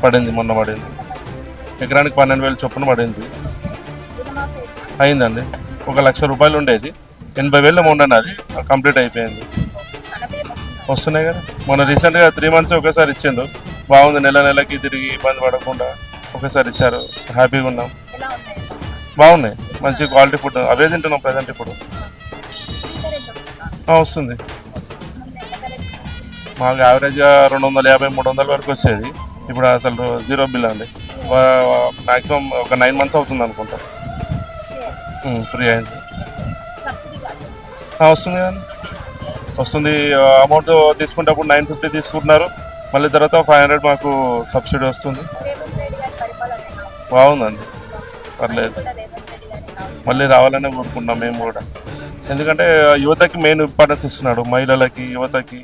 పడింది, మొన్న పడింది. ఎకరానికి 12,000 చొప్పున పడింది. అయిందండి. 1,00,000 రూపాయలు ఉండేది, 80,000 అమౌంట్ అండి, అది కంప్లీట్ అయిపోయింది. వస్తున్నాయి కదా, మొన్న రీసెంట్గా 3 months ఒకేసారి ఇచ్చిండు. బాగుంది, నెల నెలకి తిరిగి ఇబ్బంది పడకుండా ఒకేసారి ఇచ్చారు. హ్యాపీగా ఉన్నాం. బాగున్నాయి, మంచి క్వాలిటీ ఫుడ్, అవే తింటున్నాం ప్రజెంట్ ఇప్పుడు. వస్తుంది, మాకు యావరేజ్గా 250, 300 వరకు వచ్చేది. ఇప్పుడు అసలు 0 బిల్ అండి. మ్యాక్సిమం ఒక 9 months అవుతుంది అనుకుంటా. ఫ్రీ అయింది. వస్తుంది కదండి, వస్తుంది. అమౌంట్ తీసుకునేటప్పుడు 950 తీసుకుంటున్నారు, మళ్ళీ తర్వాత 500 మాకు సబ్సిడీ వస్తుంది. బాగుందండి, పర్లేదు. మళ్ళీ రావాలనే కోరుకుంటున్నాం మేము కూడా. ఎందుకంటే యువతకి మెయిన్ ఇంపార్టెన్స్ ఇస్తున్నాడు, మహిళలకి, యువతకి.